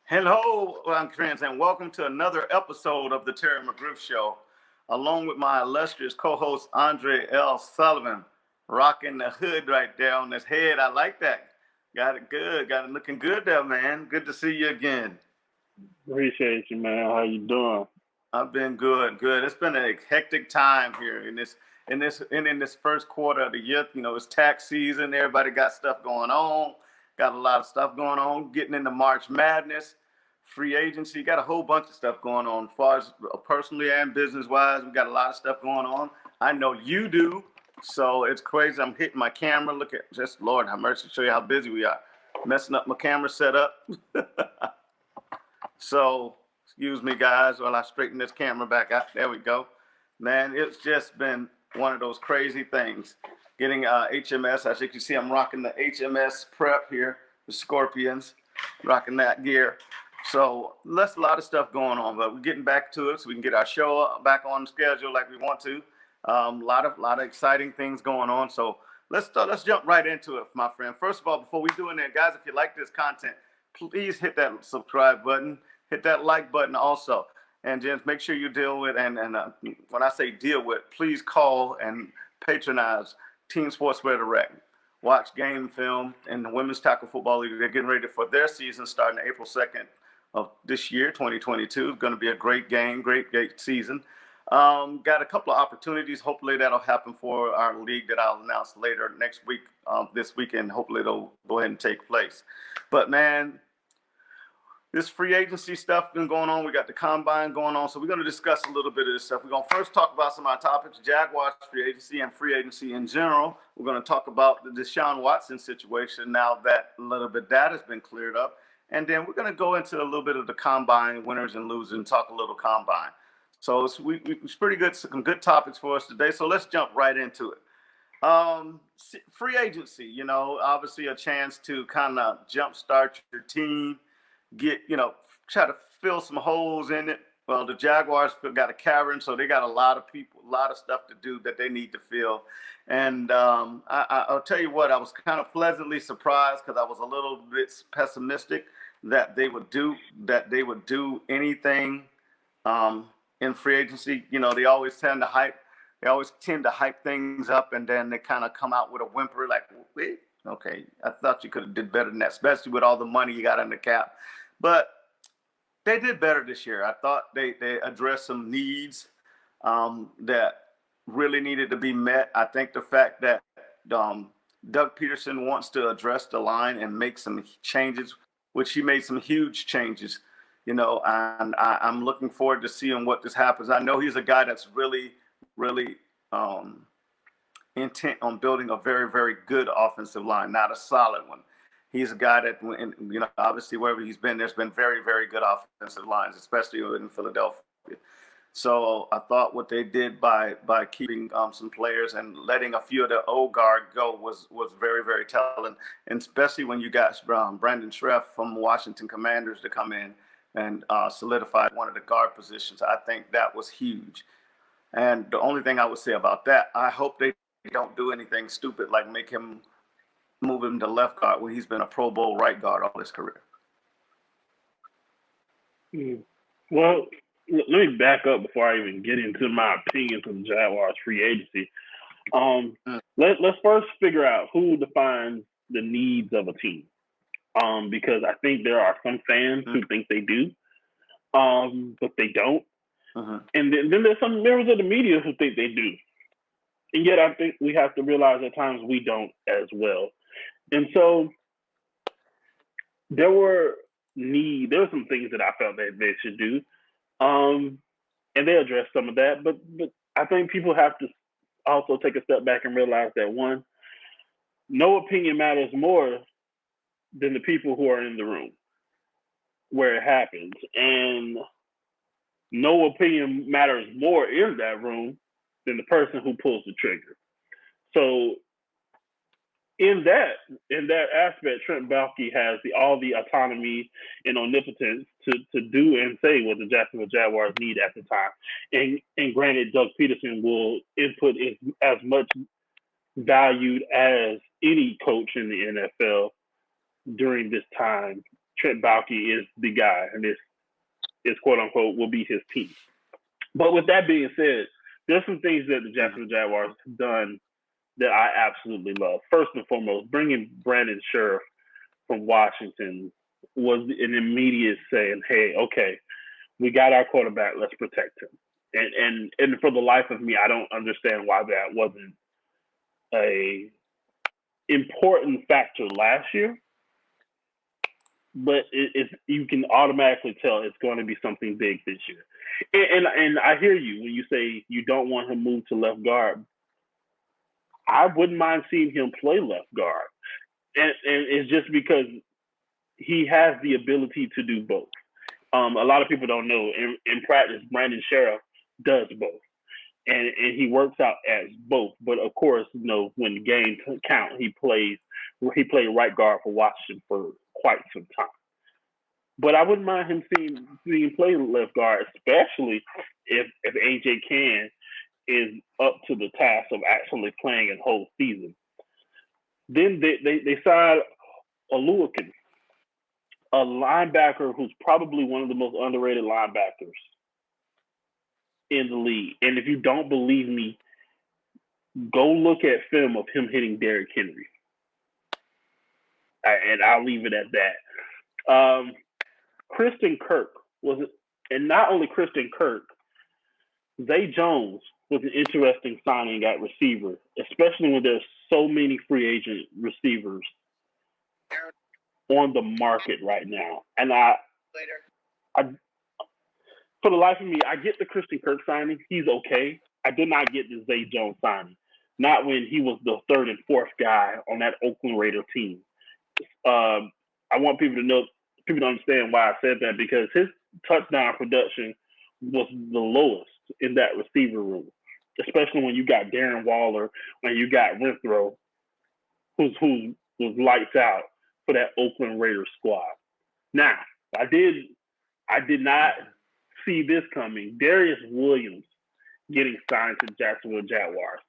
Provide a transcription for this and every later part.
Hello, friends, and welcome to another episode of the Terry McGriff Show, along with my illustrious co-host Andre L. Sullivan, rocking the hood right there on his head. I like that. Got it good. Got it looking good there, man. Good to see you again. Appreciate you, man. How you doing? I've been good, good. It's been a hectic time here in this first quarter of the year. You know, it's tax season. Everybody got stuff going on. Got a lot of stuff going on. Getting into March Madness, free agency. Got a whole bunch of stuff going on, as far as personally and business wise. We got a lot of stuff going on. I know you do. So it's crazy. I'm hitting my camera. Look at just Lord have mercy. Show you how busy we are. Messing up my camera setup. So excuse me, guys, while I straighten this camera back out. There we go. Man, it's just been one of those crazy things. Getting HMS, as you can see, I'm rocking the HMS prep here, the Scorpions, rocking that gear. So that's a lot of stuff going on, but we're getting back to it so we can get our show back on schedule like we want to. A lot of exciting things going on. So let's jump right into it, my friend. First of all, before we do that, guys, if you like this content, please hit that subscribe button, hit that like button also. And just make sure you deal with, and when I say deal with, please call and patronize Team Sportswear Direct. Watch game film in the Women's Tackle Football League. They're getting ready for their season starting April 2nd of this year, 2022. It's going to be a great game, great season. Got a couple of opportunities. Hopefully that'll happen for our league that I'll announce later next week, this weekend. Hopefully it'll go ahead and take place. But man, this free agency stuff been going on. We got the combine going on. So we're going to discuss a little bit of this stuff. We're going to first talk about some of our topics, Jaguars free agency and free agency in general. We're going to talk about the Deshaun Watson situation now that a little bit that has been cleared up. And then we're going to go into a little bit of the combine, winners and losers, and talk a little combine. So it's pretty good, some good topics for us today. So let's jump right into it. Free agency, you know, obviously a chance to kind of jumpstart your team, try to fill some holes in it. Well, the Jaguars got a cavern, so they got a lot of people, a lot of stuff to do that they need to fill. And I'll tell you what, I was kind of pleasantly surprised because I was a little bit pessimistic that they would do anything in free agency. You know, they always tend to hype things up, and then they kind of come out with a whimper like, wait, okay, I thought you could have did better than that, especially with all the money you got in the cap. But they did better this year. I thought they addressed some needs that really needed to be met. I think the fact that Doug Peterson wants to address the line and make some changes, which he made some huge changes, you know, and I'm looking forward to seeing what this happens. I know he's a guy that's really, really intent on building a very, very good offensive line, not a solid one. He's a guy that, you know, obviously wherever he's been, there's been very, very good offensive lines, especially in Philadelphia. So I thought what they did by keeping some players and letting a few of the old guard go was very, very telling, and especially when you got Brandon Schreff from Washington Commanders to come in and solidify one of the guard positions. I think that was huge. And the only thing I would say about that, I hope they don't do anything stupid like move him to left guard when he's been a Pro Bowl right guard all his career. Well, let me back up before I even get into my opinions of the Jaguars free agency. Let's first figure out who defines the needs of a team, because I think there are some fans who think they do, but they don't. And then there's some members of the media who think they do. And yet I think we have to realize at times we don't as well. And so there were some things that I felt that they should do. And they addressed some of that, but I think people have to also take a step back and realize that, one, no opinion matters more than the people who are in the room where it happens. And no opinion matters more in that room than the person who pulls the trigger. So in that aspect, Trent Baalke has all the autonomy and omnipotence to do and say what the Jacksonville Jaguars need at the time. And granted, Doug Peterson will input as much valued as any coach in the NFL during this time. Trent Baalke is the guy, and this is quote unquote will be his team. But with that being said, there's some things that the Jacksonville Jaguars have done that I absolutely love. First and foremost, bringing Brandon Sheriff from Washington was an immediate saying, "Hey, okay, we got our quarterback. Let's protect him." And for the life of me, I don't understand why that wasn't a important factor last year. But you can automatically tell it's going to be something big this year. And I hear you when you say you don't want him moved to left guard. I wouldn't mind seeing him play left guard. And it's just because he has the ability to do both. A lot of people don't know in practice, Brandon Sheriff does both. And he works out as both. But of course, when the games count, he played right guard for Washington for quite some time. But I wouldn't mind him seeing play left guard, especially if AJ Cann is up to the task of actually playing a whole season. Then they signed Oluokun, a linebacker who's probably one of the most underrated linebackers in the league. And if you don't believe me, go look at film of him hitting Derrick Henry. And I'll leave it at that. Kristen Kirk and not only Kristen Kirk, Zay Jones was an interesting signing at receiver, especially when there's so many free agent receivers on the market right now. And I for the life of me, I get the Kristen Kirk signing. He's okay. I did not get the Zay Jones signing. Not when he was the third and fourth guy on that Oakland Raider team. I want people to understand why I said that, because his touchdown production was the lowest in that receiver room, especially when you got Darren Waller, when you got Renfro, who was lights out for that Oakland Raiders squad. Now, I did not see this coming. Darius Williams getting signed to Jacksonville Jaguars.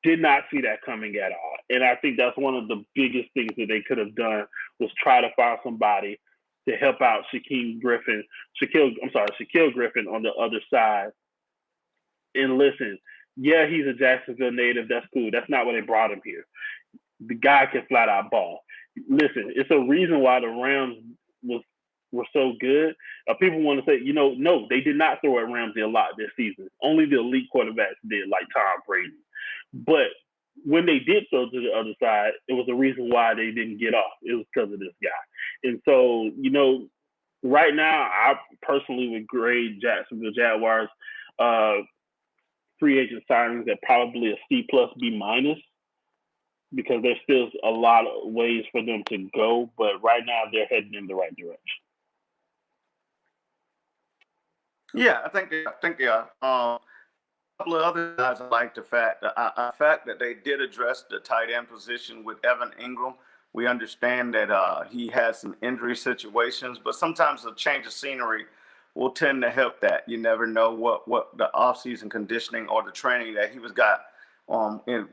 Did not see that coming at all. And I think that's one of the biggest things that they could have done was try to find somebody to help out Shaquille Griffin on the other side. And listen, yeah, he's a Jacksonville native. That's cool. That's not why they brought him here. The guy can flat out ball. Listen, it's a reason why the Rams were so good. People want to say, no, they did not throw at Ramsey a lot this season. Only the elite quarterbacks did, like Tom Brady. But when they did throw to the other side, it was the reason why they didn't get off. It was because of this guy. And so, right now, I personally would grade Jacksonville Jaguars free agent signings at probably a C+, B-, because there's still a lot of ways for them to go. But right now, they're heading in the right direction. Yeah, I think they are. A couple of other guys, I like the fact that they did address the tight end position with Evan Ingram. We understand that he had some injury situations, but sometimes a change of scenery will tend to help that. You never know what the offseason conditioning or the training that he was got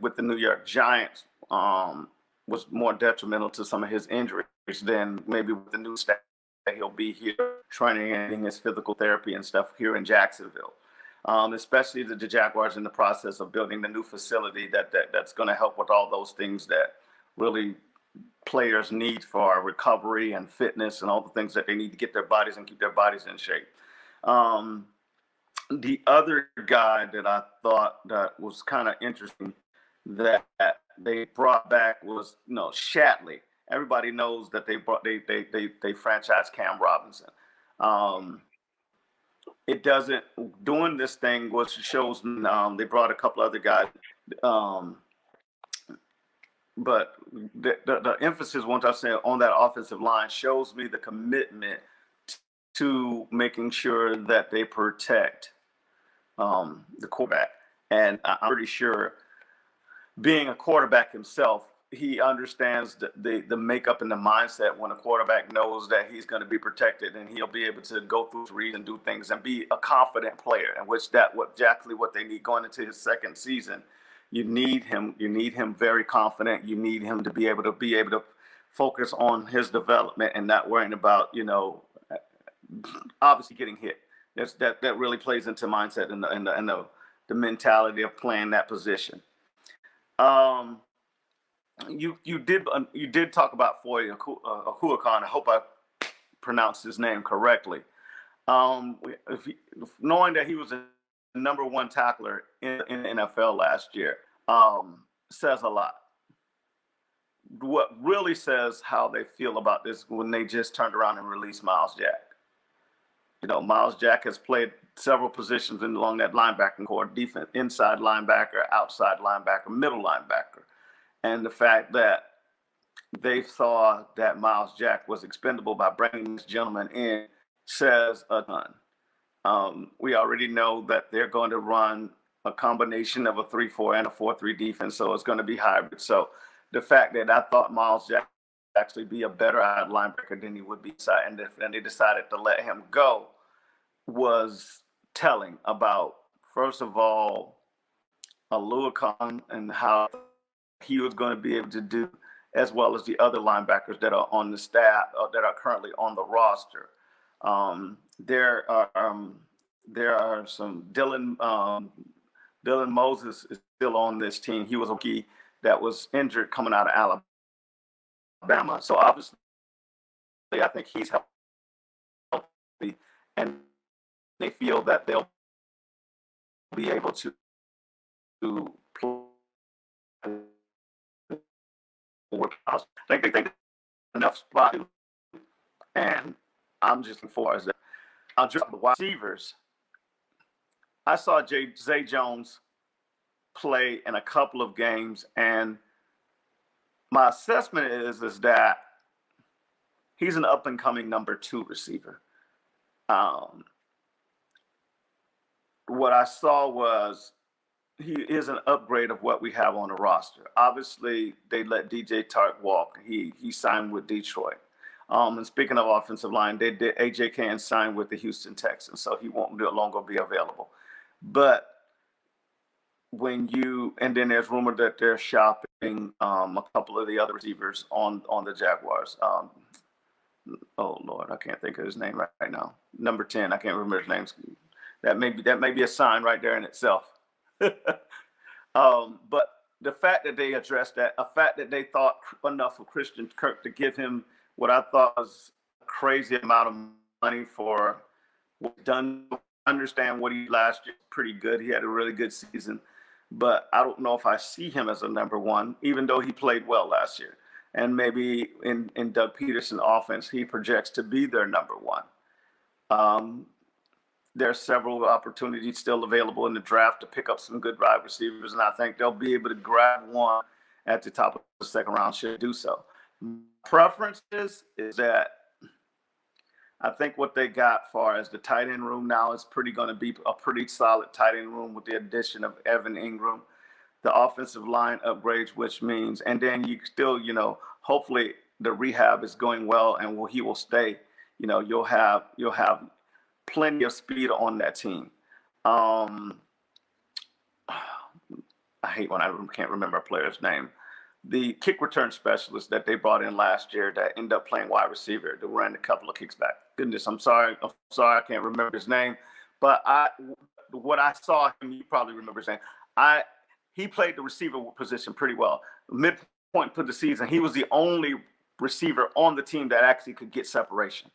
with the New York Giants was more detrimental to some of his injuries than maybe with the new staff that he'll be here training and getting his physical therapy and stuff here in Jacksonville. Especially the Jaguars in the process of building the new facility that's going to help with all those things that really players need for recovery and fitness and all the things that they need to get their bodies and keep their bodies in shape. The other guy that I thought that was kind of interesting that they brought back was Shatley. Everybody knows that they franchised Cam Robinson. It doesn't doing this thing was shows they brought a couple other guys, but the emphasis once I say on that offensive line shows me the commitment to making sure that they protect the quarterback, and I'm pretty sure, being a quarterback himself, he understands the makeup and the mindset when a quarterback knows that he's going to be protected and he'll be able to go through reads and do things and be a confident player, and which exactly what they need going into his second season. You need him. You need him very confident. You need him to be able to focus on his development and not worrying about, obviously getting hit. That really plays into mindset and the mentality of playing that position. Um, you did talk about Foye Okuakan. I hope I pronounced his name correctly. Knowing that he was a number one tackler in the NFL last year, says a lot. What really says how they feel about this when they just turned around and released Miles Jack. Miles Jack has played several positions along that linebacking core: defense, inside linebacker, outside linebacker, middle linebacker. And the fact that they saw that Miles Jack was expendable by bringing this gentleman in says a ton. We already know that they're going to run a combination of a 3-4 and a 4-3 defense, so it's going to be hybrid. So the fact that I thought Miles Jack would actually be a better linebacker than he would be inside, and they decided to let him go, was telling about, first of all, Oluokun and how he was going to be able to do, as well as the other linebackers that are on the staff, that are currently on the roster. There are some Dylan Moses is still on this team. He was a rookie that was injured coming out of Alabama. So obviously, I think he's healthy, and they feel that they'll be able to play. I think they think enough spot, and I'm just looking for as that. I'll drop the wide receivers. I saw Zay Jones play in a couple of games, and my assessment is that he's an up and coming number 2 receiver. What I saw was he is an upgrade of what we have on the roster. Obviously, they let DJ Tartt walk. He signed with Detroit. And speaking of offensive line, they did AJ Cann sign with the Houston Texans, so he won't no longer be available. But and then there's rumor that they're shopping a couple of the other receivers on the Jaguars. Oh Lord, I can't think of his name right now. Number 10, I can't remember his name. That may be a sign right there in itself. But the fact that they addressed that, a fact that they thought enough of Christian Kirk to give him what I thought was a crazy amount of money for what done. Understand what he last year, pretty good. He had a really good season, but I don't know if I see him as a number 1, even though he played well last year. And maybe in Doug Peterson's offense, he projects to be their number 1. There are several opportunities still available in the draft to pick up some good wide receivers, and I think they'll be able to grab one at the top of the second round should do so. Preference is that I think what they got far as the tight end room now is going to be a pretty solid tight end room with the addition of Evan Ingram, the offensive line upgrades, which means, and then you still, hopefully the rehab is going well and he will stay. You'll have plenty of speed on that team. I hate when I can't remember a player's name. The kick return specialist that they brought in last year that ended up playing wide receiver, that ran a couple of kicks back. Goodness, I'm sorry, I can't remember his name. But what I saw him, you probably remember his name. He played the receiver position pretty well. Midpoint for the season, he was the only receiver on the team that actually could get separation.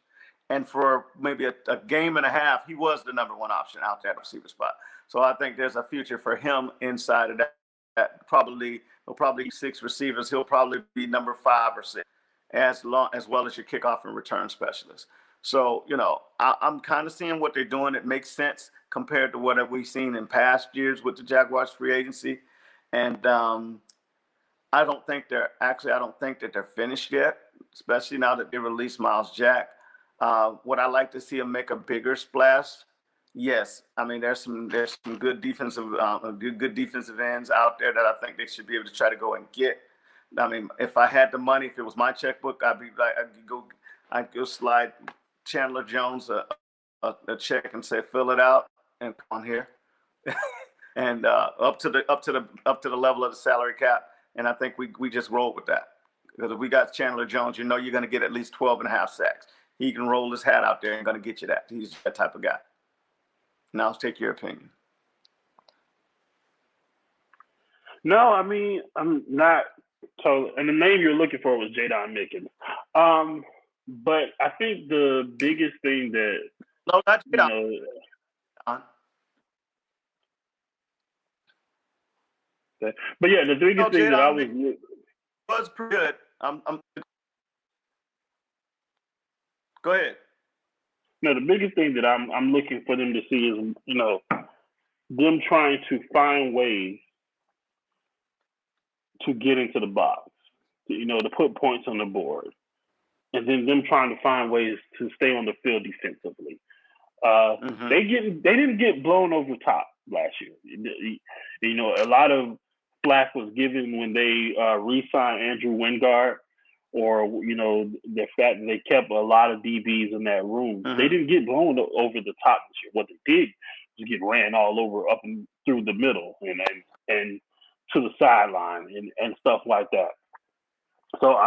And for maybe a game and a half, he was the number 1 option out there at the receiver spot. So I think there's a future for him inside of that. He'll probably 6 receivers. He'll probably be number 5 or 6, as well as your kickoff and return specialist. So, I'm kind of seeing what they're doing. It makes sense compared to what we've seen in past years with the Jaguars free agency. And I don't think that they're finished yet, especially now that they released Miles Jack. Would I like to see him make a bigger splash? Yes. I mean, there's some good defensive ends out there that I think they should be able to try to go and get. I mean, if I had the money, if it was my checkbook, I'd go slide Chandler Jones a check and say, fill it out and come on here. and up to the level of the salary cap. And I think we just roll with that, because if we got Chandler Jones, you're going to get at least 12 and a half sacks. He can roll his hat out there and going to get you that. He's that type of guy. Now, let's take your opinion. No, I mean, I'm not. So, and the name you're looking for was Jadon Mickens. But I think the biggest thing that No, not Jadon. But yeah, the biggest thing that I was pretty good. Go ahead. No, the biggest thing that I'm looking for them to see is, you know, them trying to find ways to get into the box, you know, to put points on the board, and then them trying to find ways to stay on the field defensively. They didn't get blown over the top last year. You know, a lot of flack was given when they re-signed Andrew Wingard, or, you know, the fact that they kept a lot of DBs in that room. They didn't get blown over the top this year. What they did was get ran all over, up and through the middle, and to the sideline and stuff like that. So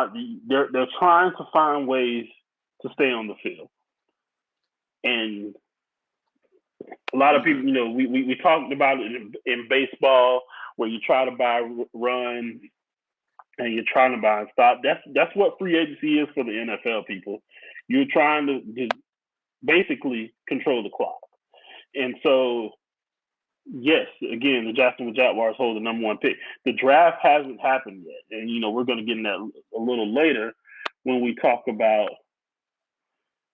they're trying to find ways to stay on the field. And a lot of people, you know, we talked about it in baseball, where you try to buy run and you're trying to buy and stop. That's what free agency is for the NFL, people. You're trying to just basically control the clock. And so, yes, again, the Jacksonville Jaguars hold the number one pick. The draft hasn't happened yet. And, you know, we're going to get in that a little later when we talk about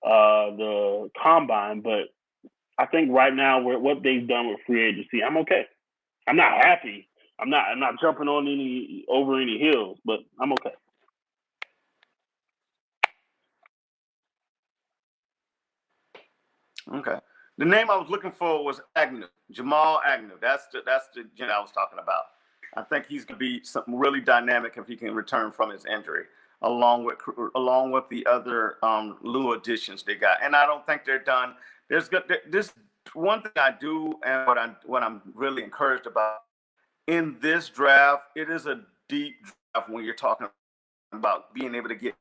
the combine. But I think right now, what they've done with free agency, I'm okay. I'm not happy. I'm not jumping on over any hills, but I'm okay. Okay. The name I was looking for was Agnew, Jamal Agnew. That's the I was talking about. I think he's going to be something really dynamic if he can return from his injury, along with the other new additions they got. And I don't think they're done. There's one thing I do, and what I'm really encouraged about in this draft. It is a deep draft when you're talking about being able to get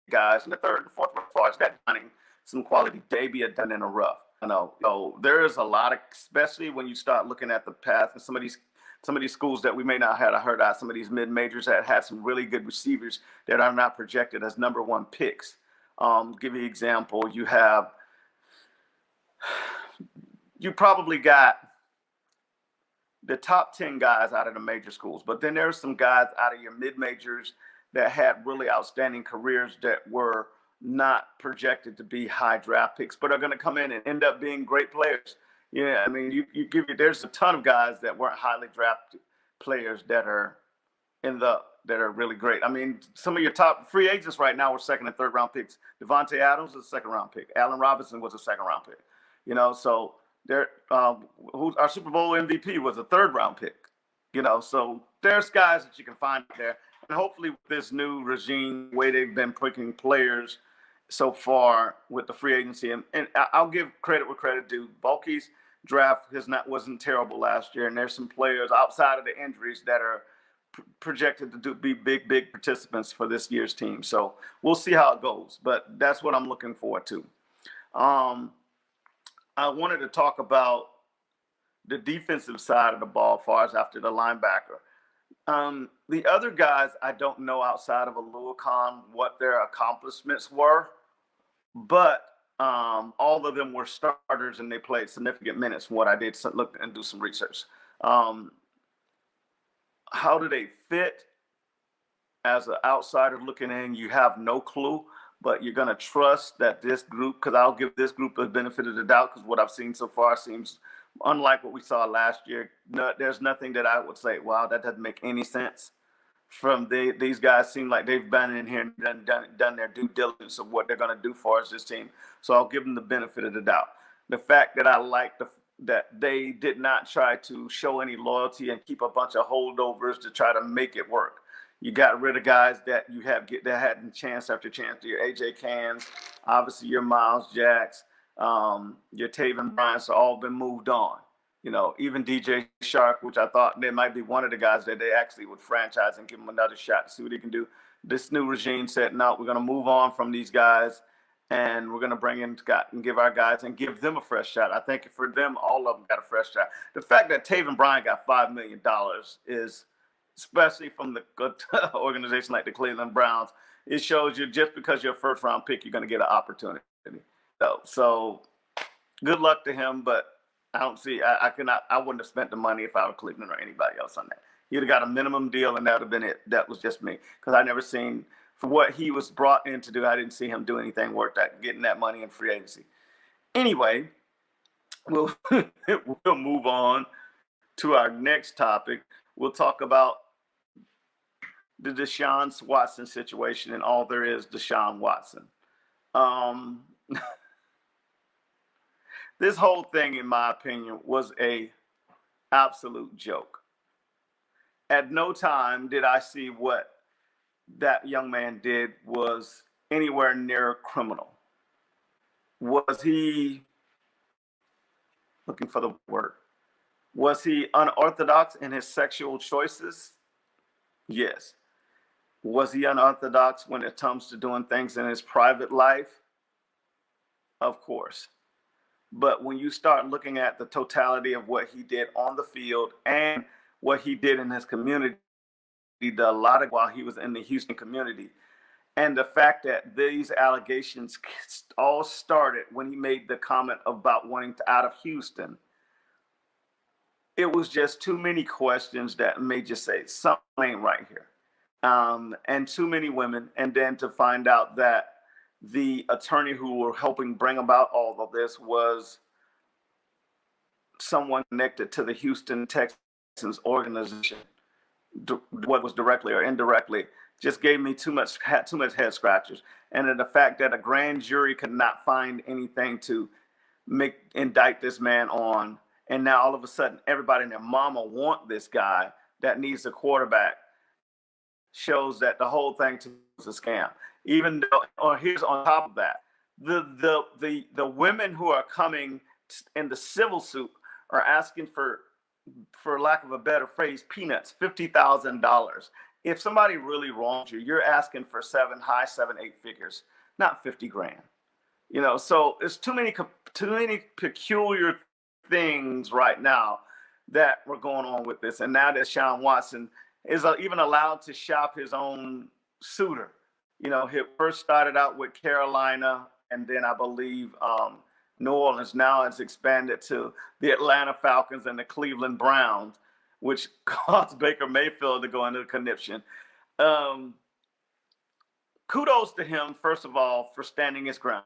guys in the third and fourth, as far as that hunting, some quality debut done in a rough. You know, so there is a lot of, especially when you start looking at the path and some of these schools that we may not have heard of, some of these mid majors that had some really good receivers that are not projected as number one picks. Give you an example. You probably got the top 10 guys out of the major schools, but then there's some guys out of your mid majors that had really outstanding careers that were not projected to be high draft picks, but are going to come in and end up being great players. Yeah, I mean, there's a ton of guys that weren't highly drafted players that are really great. I mean, some of your top free agents right now were second and third round picks. Devontae Adams was a second round pick. Allen Robinson was a second round pick. You know, so our Super Bowl MVP was a third round pick. You know, so there's guys that you can find there. And hopefully with this new regime, the way they've been picking players so far with the free agency, and I'll give credit where credit due. Bulky's draft wasn't terrible last year, and there's some players outside of the injuries that are projected to be big participants for this year's team. So we'll see how it goes, but that's what I'm looking forward to. I wanted to talk about the defensive side of the ball as far as after the linebacker. The other guys, I don't know outside of Alua Khan what their accomplishments were, but all of them were starters and they played significant minutes from what I did look and do some research. How do they fit? As an outsider looking in, you have no clue, but you're going to trust that this group, because I'll give this group the benefit of the doubt, because what I've seen so far seems unlike what we saw last year. No, there's nothing that I would say, wow, that doesn't make any sense. These guys seem like they've been in here and done their due diligence of what they're going to do for us, this team. So I'll give them the benefit of the doubt. The fact that I like that they did not try to show any loyalty and keep a bunch of holdovers to try to make it work. You got rid of guys that that had chance after chance. Your AJ Cans, obviously your Miles Jacks, Your Taven Bryant's all been moved on. Even DJ Shark, which I thought there might be one of the guys that they actually would franchise and give him another shot to see what he can do. This new regime said, no, we're going to move on from these guys, and we're going to bring in and give our guys and give them a fresh shot. I think for them, all of them got a fresh shot. The fact that Taven Bryant got $5 million is, especially from the good organization like the Cleveland Browns, it shows you just because you're a first-round pick, you're going to get an opportunity. So good luck to him, but I don't see. I wouldn't have spent the money if I were Cleveland or anybody else on that. He'd have got a minimum deal, and that would have been it. That was just me, because I never seen, for what he was brought in to do, I didn't see him do anything worth that, getting that money in free agency. Anyway, we'll move on to our next topic. We'll talk about the Deshaun Watson situation, and all there is Deshaun Watson. This whole thing, in my opinion, was a absolute joke. At no time did I see what that young man did was anywhere near criminal. Was he, looking for the word, was he unorthodox in his sexual choices? Yes. Was he unorthodox when it comes to doing things in his private life? Of course. But when you start looking at the totality of what he did on the field and what he did in his community, he did a lot of while he was in the Houston community. And the fact that these allegations all started when he made the comment about wanting to out of Houston, it was just too many questions that made you say something ain't right here. And too many women. And then to find out that the attorney who were helping bring about all of this was someone connected to the Houston Texans organization, what was directly or indirectly, just gave me too much head scratchers. And then the fact that a grand jury could not find anything to indict this man on, and now all of a sudden everybody and their mama want this guy that needs a quarterback, shows that the whole thing was a scam. Even though, or here's on top of that, the women who are coming in the civil suit are asking for lack of a better phrase, peanuts, $50,000. If somebody really wrongs you, you're asking for high seven, eight figures, not 50 grand. So it's too many peculiar things right now that were going on with this, and now that Deshaun Watson is even allowed to shop his own suitor. He first started out with Carolina, and then I believe New Orleans. Now it's expanded to the Atlanta Falcons and the Cleveland Browns, which caused Baker Mayfield to go into the conniption. Kudos to him, first of all, for standing his ground.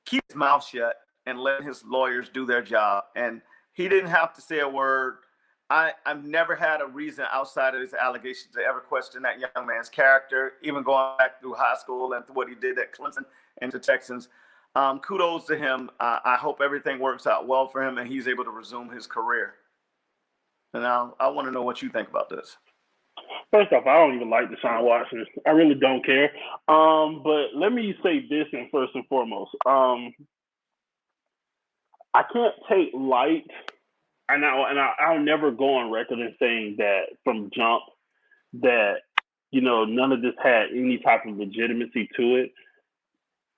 Keep his mouth shut and let his lawyers do their job. And he didn't have to say a word. I've never had a reason outside of his allegations to ever question that young man's character, even going back through high school and what he did at Clemson and the Texans. Kudos to him. I hope everything works out well for him and he's able to resume his career. And now I want to know what you think about this. First off, I don't even like Deshaun Watson. I really don't care. But let me say this first and foremost. I can't take light. And I'll never go on record in saying that from jump that, none of this had any type of legitimacy to it.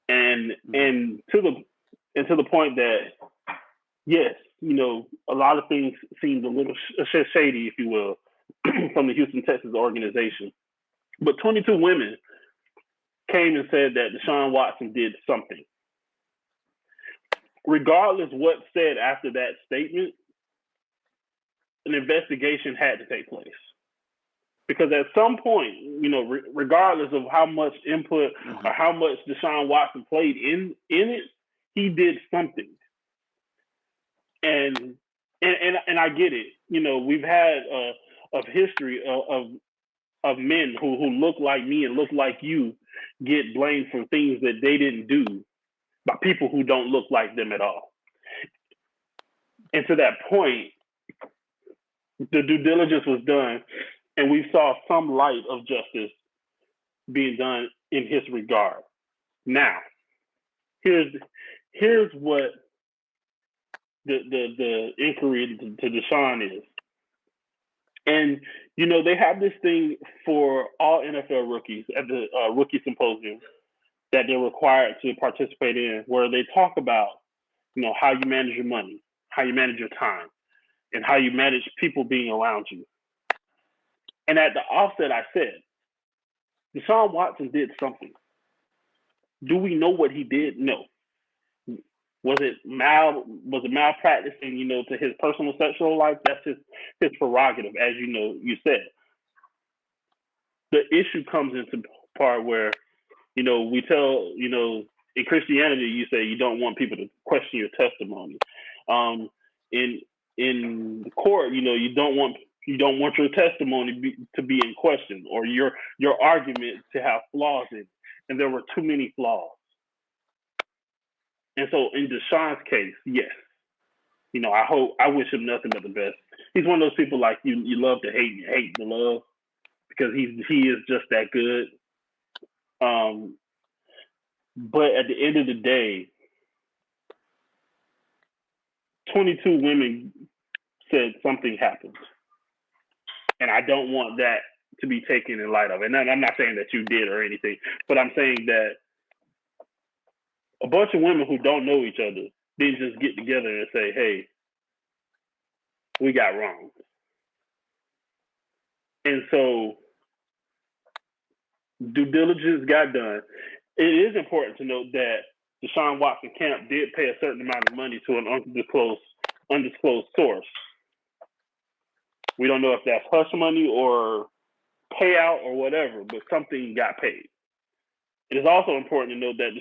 And to the point that, yes, a lot of things seemed a little shady, if you will, from the Houston Texans organization. But 22 women came and said that Deshaun Watson did something. Regardless what's said after that statement, an investigation had to take place. Because at some point, regardless of how much input or how much Deshaun Watson played in it, he did something. And I get it. We've had a history of men who look like me and look like you get blamed for things that they didn't do by people who don't look like them at all. And to that point, the due diligence was done, and we saw some light of justice being done in his regard. Now, here's here's what the inquiry to Deshaun is. And, they have this thing for all NFL rookies at the rookie symposium that they're required to participate in, where they talk about, how you manage your money, how you manage your time, and how you manage people being around you. And at the offset, I said, Deshaun Watson did something. Do we know what he did? No. Was it malpracticing, to his personal sexual life? That's his prerogative, as you said. The issue comes into part where, we tell, in Christianity, you say you don't want people to question your testimony. In the court, you don't want your testimony to be in question, or your argument to have flaws in it. And there were too many flaws. And so in Deshaun's case, yes, I wish him nothing but the best. He's one of those people like you love to hate and you hate to love, because he is just that good. But at the end of the day, 22 women said something happened. And I don't want that to be taken in light of. And I'm not saying that you did or anything, but I'm saying that a bunch of women who don't know each other didn't just get together and say, hey, we got wrong. And so due diligence got done. It is important to note that Deshaun Watson camp did pay a certain amount of money to an undisclosed source. We don't know if that's hush money or payout or whatever, but something got paid. It is also important to note that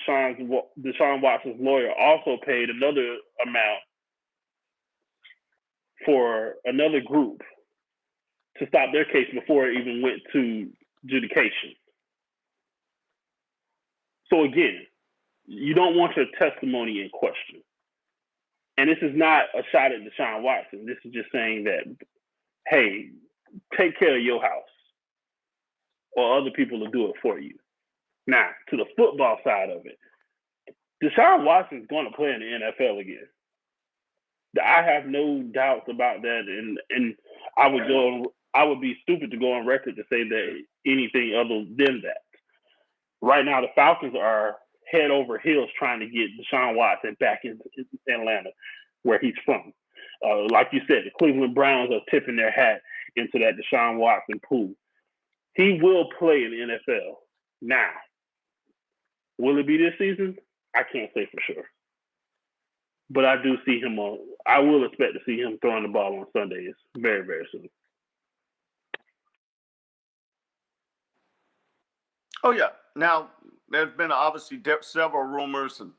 Deshaun Watson's lawyer also paid another amount for another group to stop their case before it even went to adjudication. So again, you don't want your testimony in question. And this is not a shot at Deshaun Watson. This is just saying that, hey, take care of your house, or other people will do it for you. Now, to the football side of it, Deshaun Watson is going to play in the NFL again. I have no doubts about that, and I would be stupid to go on record to say that anything other than that. Right now, the Falcons are head over heels trying to get Deshaun Watson back in Atlanta, where he's from. Like you said, the Cleveland Browns are tipping their hat into that Deshaun Watson pool. He will play in the NFL. Now, will it be this season? I can't say for sure. But I do see him I will expect to see him throwing the ball on Sundays very, very soon. Oh, yeah. Now, there's been obviously several rumors with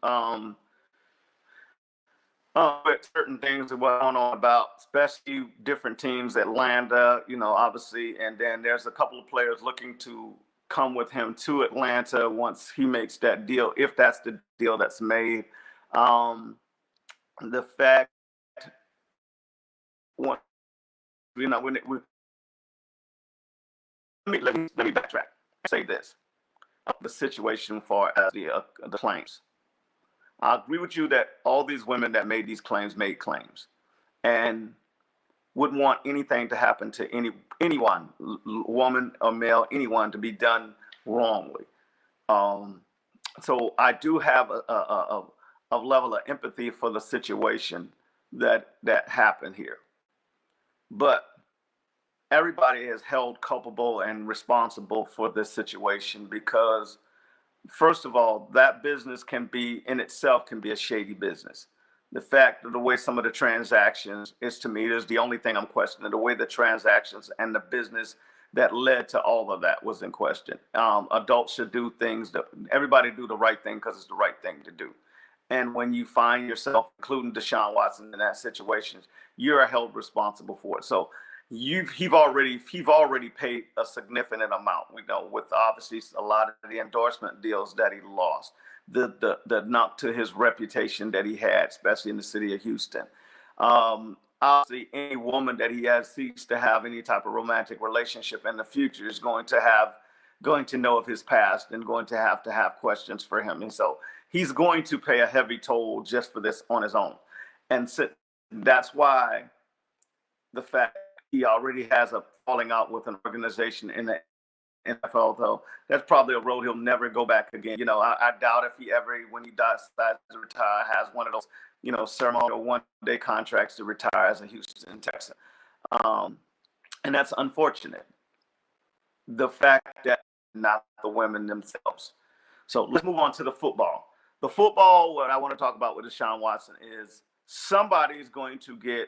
certain things that were going on about, especially different teams, Atlanta, obviously. And then there's a couple of players looking to come with him to Atlanta once he makes that deal, if that's the deal that's made. The fact, when let me backtrack. Say this: the situation far as the claims. I agree with you that all these women that made these claims made claims, and wouldn't want anything to happen to anyone, woman or male, anyone to be done wrongly. So I do have a level of empathy for the situation that happened here. But everybody is held culpable and responsible for this situation because, first of all, that business can be a shady business. The fact of the way some of the transactions is, to me, is the only thing I'm questioning. The way the transactions and the business that led to all of that was in question. Adults should do things everybody do the right thing because it's the right thing to do. And when you find yourself, including Deshaun Watson, in that situation, you're held responsible for it. So he've already paid a significant amount. We know, with obviously a lot of the endorsement deals that he lost, the knock to his reputation that he had, especially in the city of Houston. Obviously, any woman that he seeks to have any type of romantic relationship in the future is going to know of his past and going to have questions for him. And so he's going to pay a heavy toll just for this on his own. And so that's why the fact he already has a falling out with an organization in the NFL, though, that's probably a road he'll never go back again. I doubt if he ever, when he decides to retire, has one of those, ceremonial one-day contracts to retire as a Houston Texan. And that's unfortunate. The fact that not the women themselves. So let's move on to the football. The football, what I want to talk about with Deshaun Watson is somebody is going to get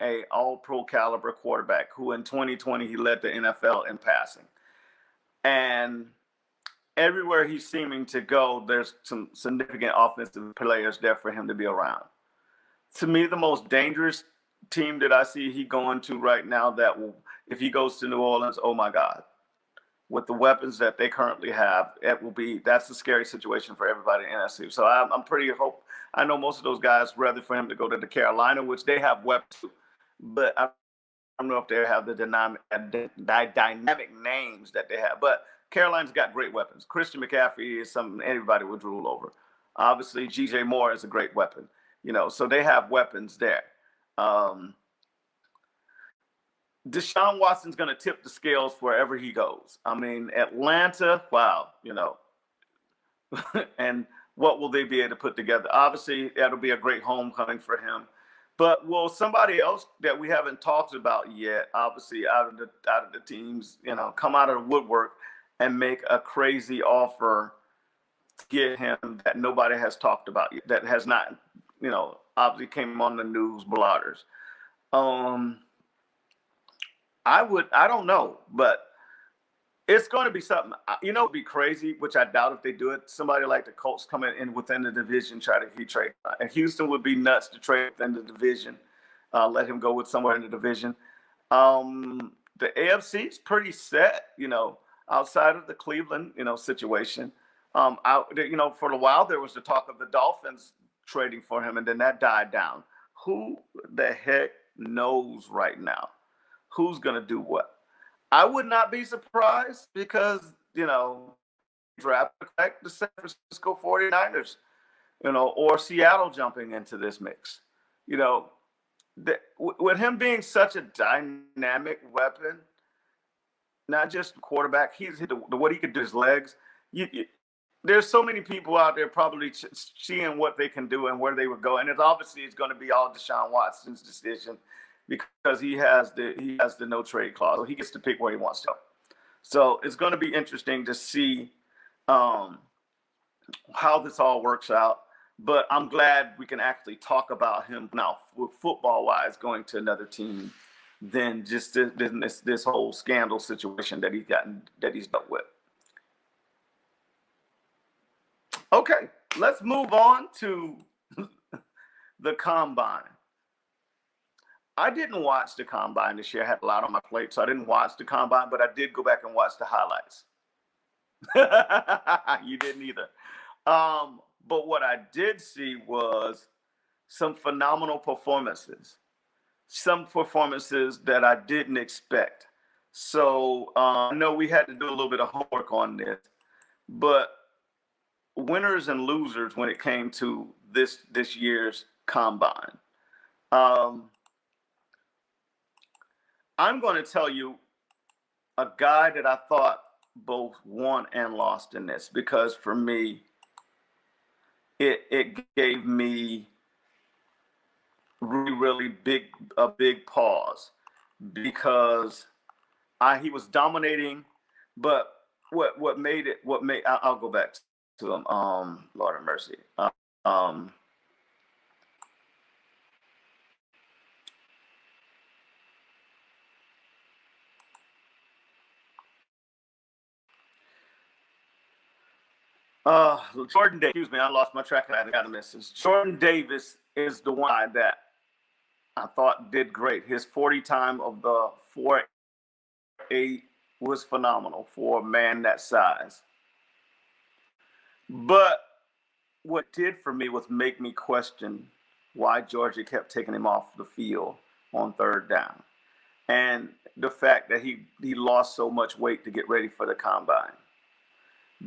a all-pro caliber quarterback who in 2020 he led the NFL in passing. And everywhere he's seeming to go, there's some significant offensive players there for him to be around. To me, the most dangerous team that I see he going to right now, that will, if he goes to New Orleans, oh my God, with the weapons that they currently have, that's a scary situation for everybody in NFC. So I'm pretty hope. I know most of those guys rather for him to go to the Carolina, which they have weapons, but I don't know if they have the dynamic names that they have. But Carolina's got great weapons. Christian McCaffrey is something anybody would drool over. Obviously, G.J. Moore is a great weapon. So they have weapons there. Deshaun Watson's going to tip the scales wherever he goes. I mean, Atlanta, wow, and what will they be able to put together? Obviously, that'll be a great homecoming for him. But will somebody else that we haven't talked about yet, obviously out of the teams, come out of the woodwork and make a crazy offer to get him that nobody has talked about yet, that has not, obviously came on the news blotters? I don't know, but it's going to be something. It'd be crazy, which I doubt if they do it. Somebody like the Colts coming in within the division, try to trade. And Houston would be nuts to trade within the division, let him go with somewhere in the division. The AFC is pretty set, outside of the Cleveland, situation. For a while there was the talk of the Dolphins trading for him, and then that died down. Who the heck knows right now who's going to do what? I would not be surprised because, draft back the San Francisco 49ers, or Seattle jumping into this mix. With him being such a dynamic weapon, not just quarterback, what he could do, his legs. There's so many people out there probably seeing what they can do and where they would go. And it's going to be all Deshaun Watson's decision, because he has the no trade clause, so he gets to pick where he wants to go. So it's going to be interesting to see how this all works out. But I'm glad we can actually talk about him now, football-wise, going to another team than just this whole scandal situation that he's dealt with. Okay, let's move on to the Combine. I didn't watch the Combine this year. I had a lot on my plate, so I didn't watch the Combine, but I did go back and watch the highlights. You didn't either. But what I did see was some phenomenal performances, some performances that I didn't expect. So I know we had to do a little bit of homework on this, but winners and losers when it came to this year's Combine. I'm going to tell you a guy that I thought both won and lost in this, because for me, it gave me really a big pause, because he was dominating, but I'll go back to him. Lord have mercy. Jordan Davis, excuse me, I lost my track. I got to miss this. Jordan Davis is the one that I thought did great. His 40 time of the 4.8 was phenomenal for a man that size. But what it did for me was make me question why Georgia kept taking him off the field on third down, and the fact that he lost so much weight to get ready for the Combine.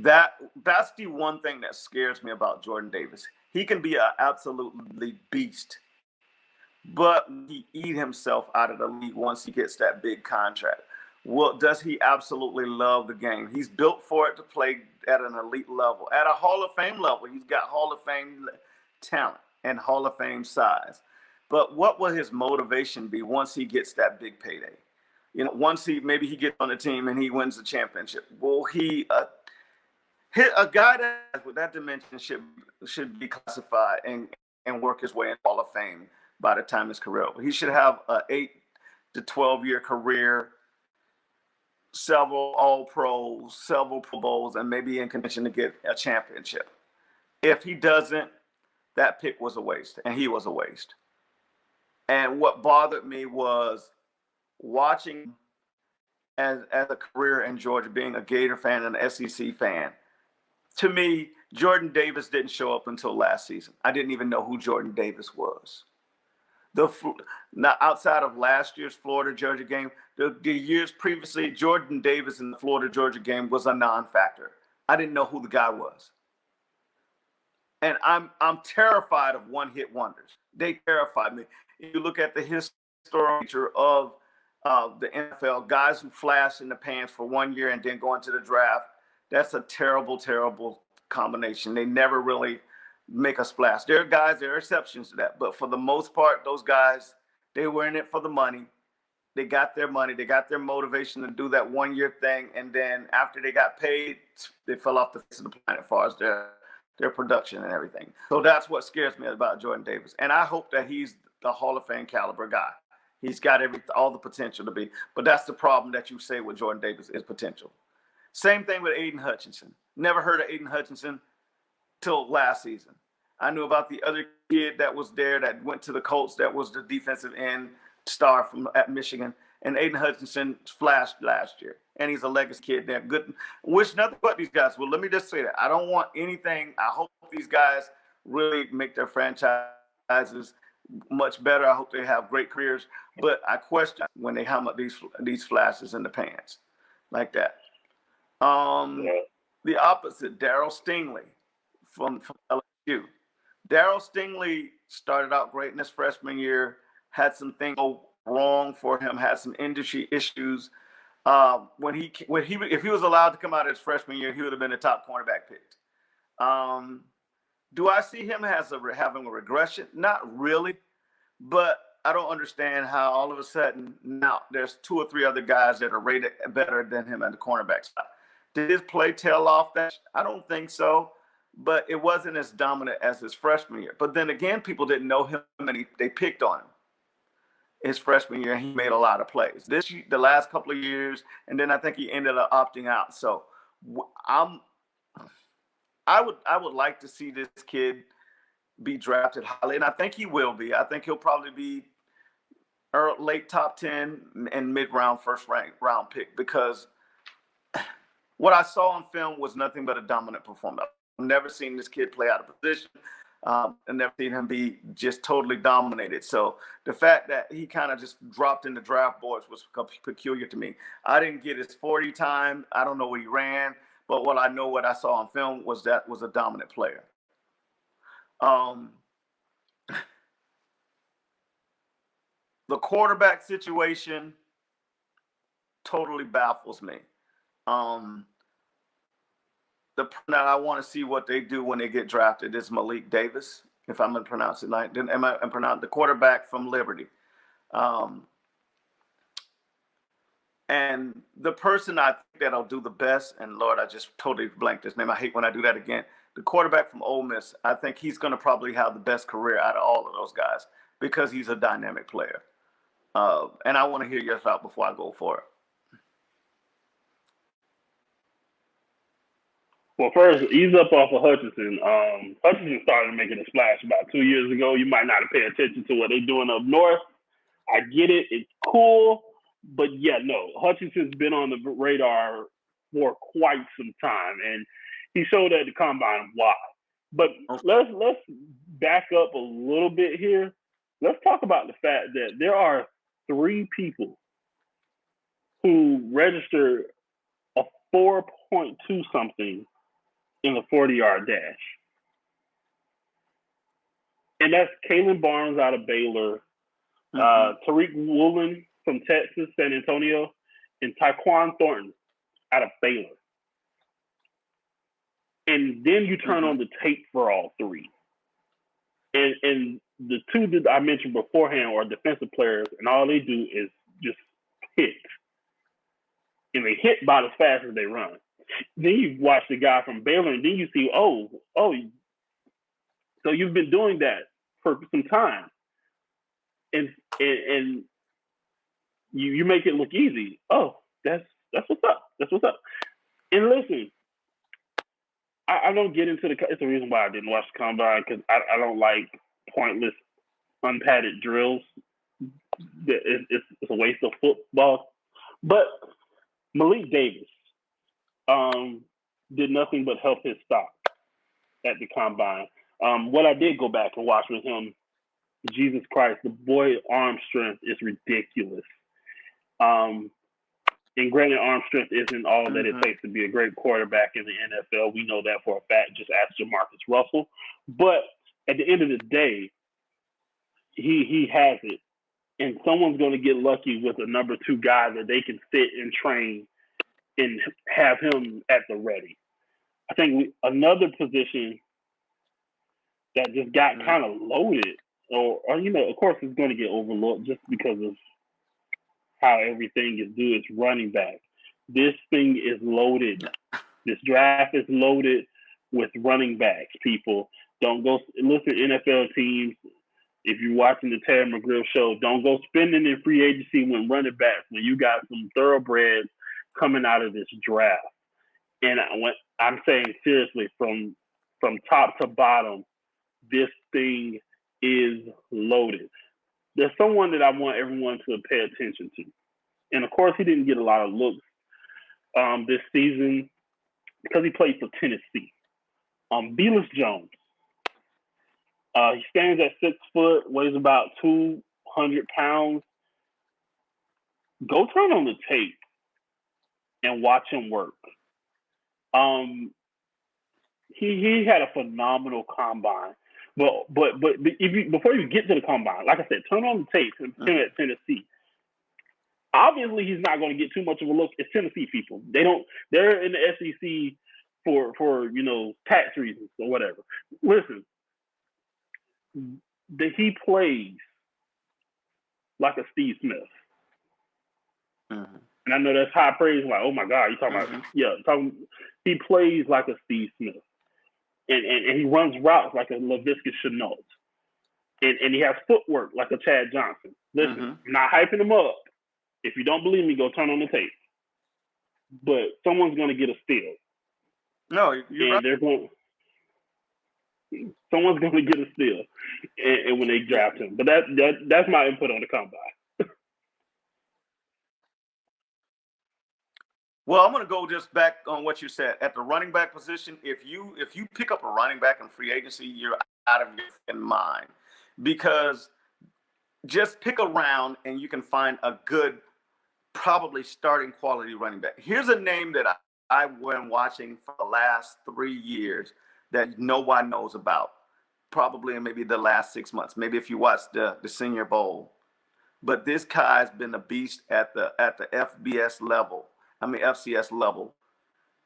That's the one thing that scares me about Jordan Davis. He can be an absolutely beast, but he eat himself out of the league once he gets that big contract. Well, does he absolutely love the game? He's built for it to play at an elite level, at a Hall of Fame level. He's got Hall of Fame talent and Hall of Fame size. But what will his motivation be once he gets that big payday? Once maybe he gets on the team and he wins the championship. Will he hit a guy that with that dimension should be classified and work his way in Hall of Fame by the time his career over? He should have an 8 to 12-year career, several All-Pros, several Pro Bowls, and maybe in contention to get a championship. If he doesn't, that pick was a waste, and he was a waste. And what bothered me was watching as a career in Georgia, being a Gator fan and an SEC fan. To me, Jordan Davis didn't show up until last season. I didn't even know who Jordan Davis was. Now, outside of last year's Florida-Georgia game, the years previously, Jordan Davis in the Florida-Georgia game was a non-factor. I didn't know who the guy was. And I'm terrified of one-hit wonders. They terrified me. If you look at the historical nature of the NFL, guys who flash in the pants for 1 year and then go into the draft, that's a terrible, terrible combination. They never really make a splash. There are guys, there are exceptions to that. But for the most part, those guys, they were in it for the money. They got their money. They got their motivation to do that 1 year thing. And then after they got paid, they fell off the face of the planet as far as their production and everything. So that's what scares me about Jordan Davis. And I hope that he's the Hall of Fame caliber guy. He's got all the potential to be. But that's the problem that you say with Jordan Davis is potential. Same thing with Aiden Hutchinson. Never heard of Aiden Hutchinson till last season. I knew about the other kid that was there that went to the Colts that was the defensive end star at Michigan. And Aiden Hutchinson flashed last year. And he's a legacy kid. They're good. Wish nothing but these guys. Well, let me just say that. I don't want anything. I hope these guys really make their franchises much better. I hope they have great careers. But I question when they helmet these flashes in the pants like that. The opposite, Darryl Stingley from LSU. Darryl Stingley started out great in his freshman year, had some things go wrong for him, had some industry issues. If he was allowed to come out his freshman year, he would have been the top cornerback picked. Do I see him having a regression? Not really, but I don't understand how all of a sudden now there's 2 or 3 other guys that are rated better than him at the cornerback spot. Did his play tail off that? I don't think so, but it wasn't as dominant as his freshman year. But then again, people didn't know him and they picked on him. His freshman year, he made a lot of plays. The last couple of years, and then I think he ended up opting out. So I would like to see this kid be drafted highly, and I think he will be. I think he'll probably be late top 10 and mid-round, first-round pick, because what I saw on film was nothing but a dominant performance. I've never seen this kid play out of position. I've never seen him be just totally dominated. So the fact that he kind of just dropped in the draft boards was peculiar to me. I didn't get his 40 time. I don't know what he ran, but what I saw on film was a dominant player. The quarterback situation totally baffles me. Now I want to see what they do when they get drafted. Is Malik Davis, if I'm going to pronounce it right. Then am I pronounce the quarterback from Liberty? And the person I think that'll do the best, and Lord, I just totally blanked his name. I hate when I do that again. The quarterback from Ole Miss, I think he's going to probably have the best career out of all of those guys because he's a dynamic player. And I want to hear your thought before I go for it. Well, first, ease up off of Hutchinson. Hutchinson started making a splash about 2 years ago. You might not have paid attention to what they're doing up north. I get it. It's cool. But, yeah, no. Hutchinson's been on the radar for quite some time, and he showed at the combine why. But let's back up a little bit here. Let's talk about the fact that there are 3 people who registered a 4.2 something in the 40-yard dash. And that's Kalen Barnes out of Baylor, Tariq Woolen from Texas, San Antonio, and Tyquan Thornton out of Baylor. And then you turn on the tape for all three. And the two that I mentioned beforehand are defensive players, and all they do is just hit. And they hit about as fast as they run. Then you watch the guy from Baylor, and then you see, so you've been doing that for some time. And you make it look easy. Oh, that's what's up. That's what's up. And listen, I don't get into it's the reason why I didn't watch the combine, because I don't like pointless, unpadded drills. It's a waste of football. But Malik Davis did nothing but help his stock at the combine. What I did go back and watch with him, Jesus Christ, the boy arm strength is ridiculous. And granted, arm strength isn't all that it takes to be a great quarterback in the NFL. We know that for a fact. Just ask Jamarcus Russell. But at the end of the day, he has it. And someone's going to get lucky with a number 2 guy that they can sit and train and have him at the ready. I think another position that just got kind of loaded, or of course it's going to get overlooked just because of how everything is due. It's running back. This thing is loaded. This draft is loaded with running backs, people. Don't go listen to NFL teams. If you're watching the Terry McGriff Show, don't go spending in free agency when running backs, when you got some thoroughbreds coming out of this draft. And I'm saying seriously, from top to bottom, this thing is loaded. There's someone that I want everyone to pay attention to. And of course, he didn't get a lot of looks this season because he played for Tennessee. Velus Jones. He stands at 6 foot, weighs about 200 pounds. Go turn on the tape and watch him work. He had a phenomenal combine. But before you get to the combine, like I said, turn on the tape and him at Tennessee. Obviously, he's not going to get too much of a look. It's Tennessee people. They're in the SEC for tax reasons or whatever. Listen, he plays like a Steve Smith. And I know that's high praise. Like, oh my God, you talking about he plays like a Steve Smith. And he runs routes like a LaVisca Chenault. And he has footwork like a Chad Johnson. Listen, I'm not hyping him up. If you don't believe me, go turn on the tape. But someone's going to get a steal. No, you're right. Someone's going to get a steal and when they draft him. But that's my input on the combine. Well, I'm going to go just back on what you said. At the running back position, if you pick up a running back in free agency, you're out of your mind. Because just pick around and you can find a good, probably starting quality running back. Here's a name that I've been watching for the last 3 years that no one knows about, probably in maybe the last 6 months, maybe if you watch the Senior Bowl. But this guy's been a beast at the FCS level.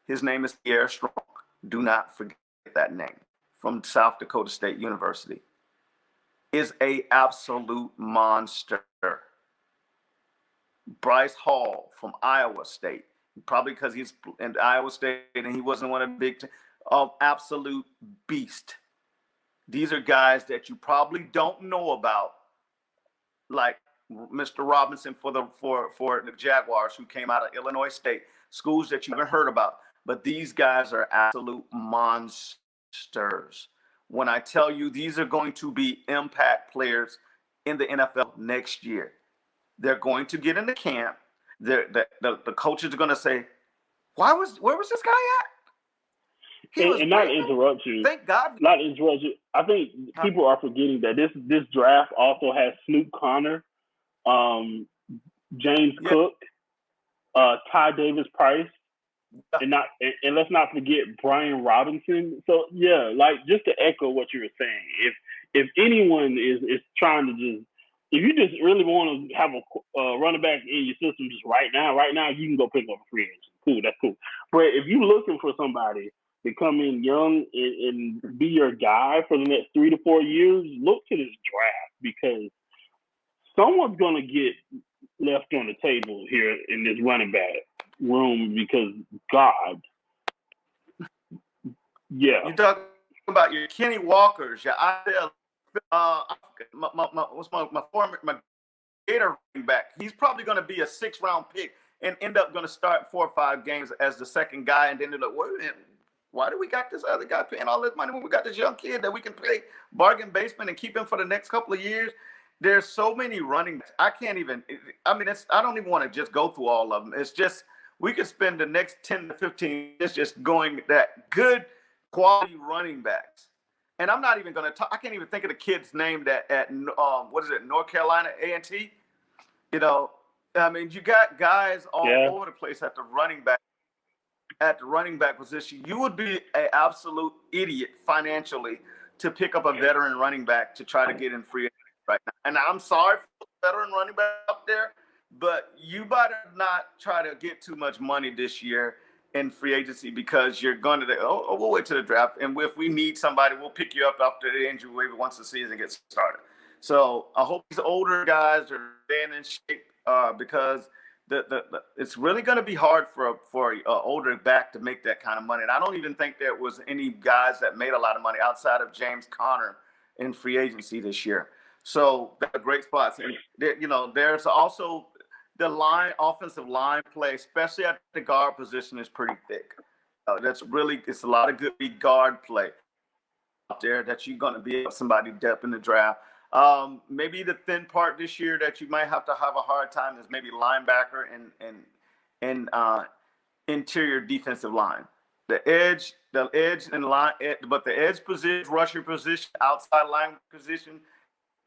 His name is Pierre Strong. Do not forget that name. From South Dakota State University. Is a absolute monster. Bryce Hall from Iowa State. Probably because he's in Iowa State and he wasn't one of the big absolute beast. These are guys that you probably don't know about, like Mr. Robinson for the Jaguars, who came out of Illinois State, schools that you haven't heard about. But these guys are absolute monsters. When I tell you these are going to be impact players in the NFL next year, they're going to get into camp. The coaches are going to say, where was this guy at? And not to interrupt you. Thank God. Not to interrupt you. I think people are forgetting that this draft also has Snoop Connor, James Cook, Ty Davis Price, and let's not forget Brian Robinson. So yeah, like just to echo what you were saying, if anyone is trying to just if you just really want to have a running back in your system just right now you can go pick up a free agent. Cool, that's cool. But if you're looking for somebody to come in young and be your guy for the next 3 to 4 years, look to this draft because someone's gonna get left on the table here in this running back room because God, yeah. You talking about your Kenny Walkers, your Isaiah, my former Gator running back. He's probably going to be a 6th-round pick and end up going to start 4 or 5 games as the second guy, and then they're like, wait a minute, why do we got this other guy paying all this money when we got this young kid that we can pay bargain basement and keep him for the next couple of years? There's so many running backs. I don't even want to just go through all of them. It's just we could spend the next 10 to 15 years just going that good quality running backs. And I'm not even going to talk. I can't even think of the kid's name at North Carolina A&T. You know, I mean, you got guys all over the place at the running back position. You would be an absolute idiot financially to pick up a veteran running back to try to get in free agency right now. And I'm sorry for the veteran running back up there, but you better not try to get too much money this year in free agency because you're going to we'll wait till the draft, and if we need somebody, we'll pick you up after the injury waiver once the season gets started. So I hope these older guys are staying in shape because it's really going to be hard for an older back to make that kind of money. And I don't even think there was any guys that made a lot of money outside of James Conner in free agency this year. So they're great spots. And there's also the offensive line play, especially at the guard position, is pretty thick. It's a lot of good guard play out there that you're going to be able somebody depth in the draft. Maybe the thin part this year that you might have to have a hard time is maybe linebacker and interior defensive line. The edge and line, but the edge position, rusher position, outside line position,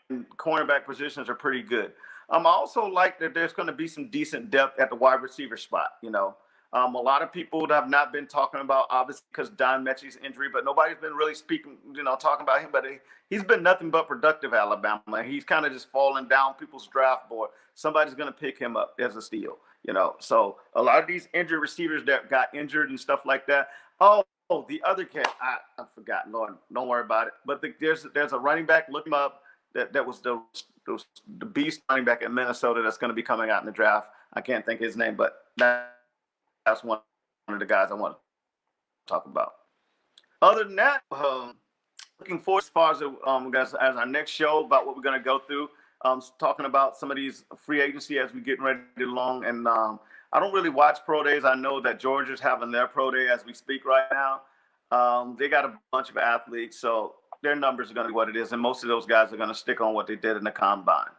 and cornerback positions are pretty good. I also like that there's going to be some decent depth at the wide receiver spot. A lot of people have not been talking about, obviously, because Don Mechie's injury, but nobody's been really talking about him. But he's been nothing but productive at Alabama. He's kind of just falling down people's draft board. Somebody's going to pick him up as a steal, So a lot of these injured receivers that got injured and stuff like that. Oh, the other cat, I forgot. Lord, don't worry about it. But there's a running back. Look him up. That was the beast running back in Minnesota that's going to be coming out in the draft. I can't think of his name, but that's one of the guys I want to talk about. Other than that, looking forward as far as our next show about what we're going to go through, talking about some of these free agency as we get ready along. And I don't really watch pro days. I know that Georgia's having their pro day as we speak right now. They got a bunch of athletes, so their numbers are going to be what it is, and most of those guys are going to stick on what they did in the combine.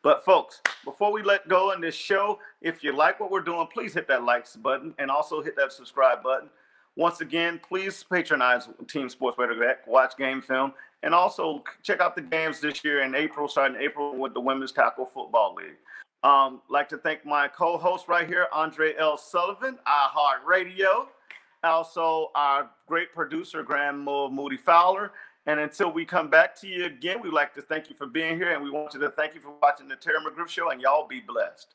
But, folks, before we let go in this show, if you like what we're doing, please hit that likes button and also hit that subscribe button. Once again, please patronize Team Sports Direct, watch game film, and also check out the games this year starting April with the Women's Tackle Football League. Like to thank my co-host right here, Andre L. Sullivan, iHeartRadio. Also, our great producer, Grandma Moody Fowler. And until we come back to you again, we'd like to thank you for being here, and we want you to thank you for watching the Terry McGriff Show, and y'all be blessed.